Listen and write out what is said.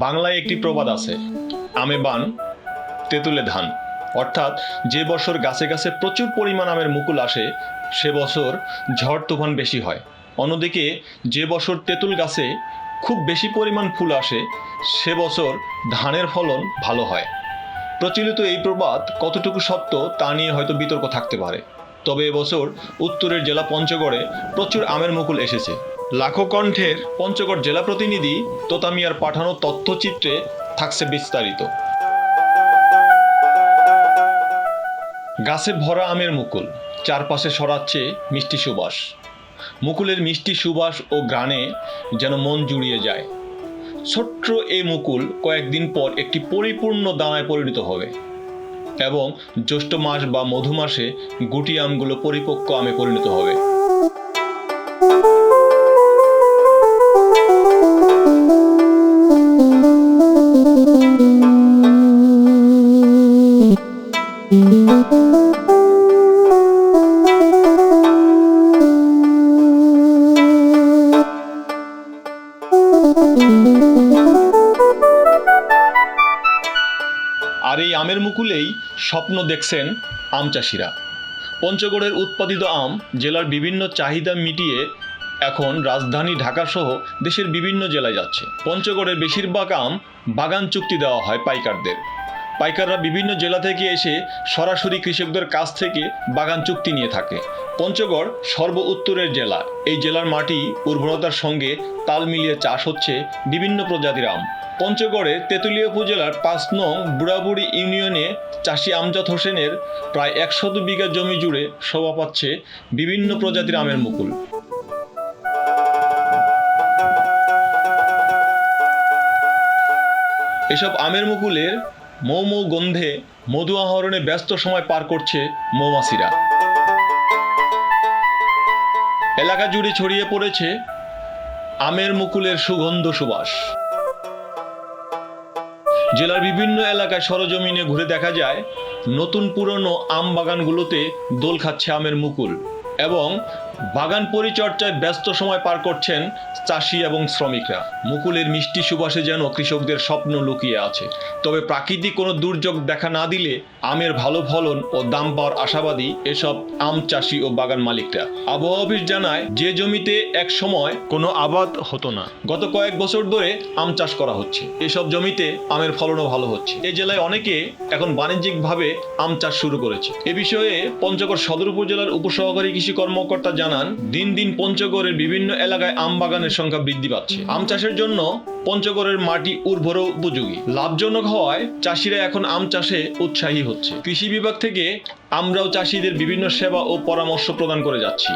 বাংলায় একটি প্রবাদ আছে, আমে বান তেঁতুলে ধান। অর্থাৎ যে বছর গাছে গাছে প্রচুর পরিমাণ আমের মুকুল আসে সে বছর ঝড় তুফান বেশি হয়। অন্যদিকে যে বছর তেঁতুল গাছে খুব বেশি পরিমাণ ফুল আসে সে বছর ধানের ফলন ভালো হয়। প্রচলিত এই প্রবাদ কতটুকু সত্য তা নিয়ে হয়তো বিতর্ক থাকতে পারে। তবে এবছর উত্তরের জেলা পঞ্চগড়ে প্রচুর আমের মুকুল এসেছে। লাখো কণ্ঠের পঞ্চগড় জেলা প্রতিনিধি তোতা মিয়ার পাঠানো তথ্যচিত্রে থাকছে বিস্তারিত। গাছে ভরা আমের মুকুল, চারপাশে ছড়াচ্ছে মিষ্টি সুবাস। মুকুলের মিষ্টি সুবাস ও ঘ্রাণে যেন মন জুড়িয়ে যায়। ছোট্ট এই মুকুল কয়েকদিন পর একটি পরিপূর্ণ দানায় পরিণত হবে এবং জ্যৈষ্ঠ মাস বা মধু মাসে গুটি আমগুলো পরিপক্ক আমে পরিণত হবে। আর এই আমের মুকুলেই স্বপ্ন দেখছেন আম চাষিরা। পঞ্চগড়ের উৎপাদিত আম জেলার বিভিন্ন চাহিদা মিটিয়ে এখন রাজধানী ঢাকা সহ দেশের বিভিন্ন জেলায় যাচ্ছে। পঞ্চগড়ের বেশিরভাগ আম বাগান চুক্তি দেওয়া হয় পাইকারদের। পাইকাররা বিভিন্ন জেলা থেকে এসে সরাসরি কৃষকদের কাছ থেকে বাগান চুক্তি নিয়ে থাকে। পঞ্চগড় সর্ব উত্তরের জেলা। এই জেলার মাটি উর্বরতার সঙ্গে তাল মিলিয়ে চাষ হচ্ছে বিভিন্ন প্রজাতির আম। পঞ্চগড়ের তেঁতুলিয়া উপজেলার ৫ নং বুড়াবুড়ি ইউনিয়নে চাষি আমজাদ হোসেনের প্রায় ১০০ বিঘা জমি জুড়ে শোভা পাচ্ছে বিভিন্ন প্রজাতির আমের মুকুল। এসব আমের মুকুলের মৌ মৌ গন্ধে মধু আহরণে ব্যস্ত সময় পার করছে মৌমাছিরা। এলাকা জুড়ে ছড়িয়ে পড়েছে আমের মুকুলের সুগন্ধ সুবাস। জেলার বিভিন্ন এলাকায় সরজমিনে ঘুরে দেখা যায় নতুন পুরনো আম বাগানগুলোতে দোল খাচ্ছে আমের মুকুল এবং বাগান পরিচর্যায় ব্যস্ত সময় পার করছেন চাষি এবং শ্রমিকরা। মুকুলের মিষ্টি সুবাসে যেন কৃষকদের স্বপ্ন লুকিয়ে আছে। তবে প্রাকৃতিক কোনো দুর্যোগ দেখা না দিলে আমের ভালো ফলন ও দাম পাওয়ার আশাবাদী এসব আম চাষি ও বাগান মালিকরা। আবহাওয়া অফিস জানায় যে জমিতে এক সময় কোনো আবাদ হতো না, গত কয়েক বছর ধরে আম চাষ করা হচ্ছে। এসব জমিতে আমের ফলনও ভালো হচ্ছে। এই জেলায় অনেকে এখন বাণিজ্যিকভাবে আম চাষ শুরু করেছে। এ বিষয়ে পঞ্চগড় সদর উপজেলার উপসহকারী কৃষি কর্মকর্তা জানান, দিন দিন পঞ্চগড়ের বিভিন্ন এলাকায় আম বাগানের সংখ্যা বৃদ্ধি পাচ্ছে। আম চাষের জন্য পঞ্চগড়ের মাটি উর্বর ও উপযোগী। লাভজনক হওয়ায় চাষিরা এখন আম চাষে উৎসাহী হচ্ছে। কৃষি বিভাগ থেকে আমরাও চাষিদের বিভিন্ন সেবা ও পরামর্শ প্রদান করে যাচ্ছি।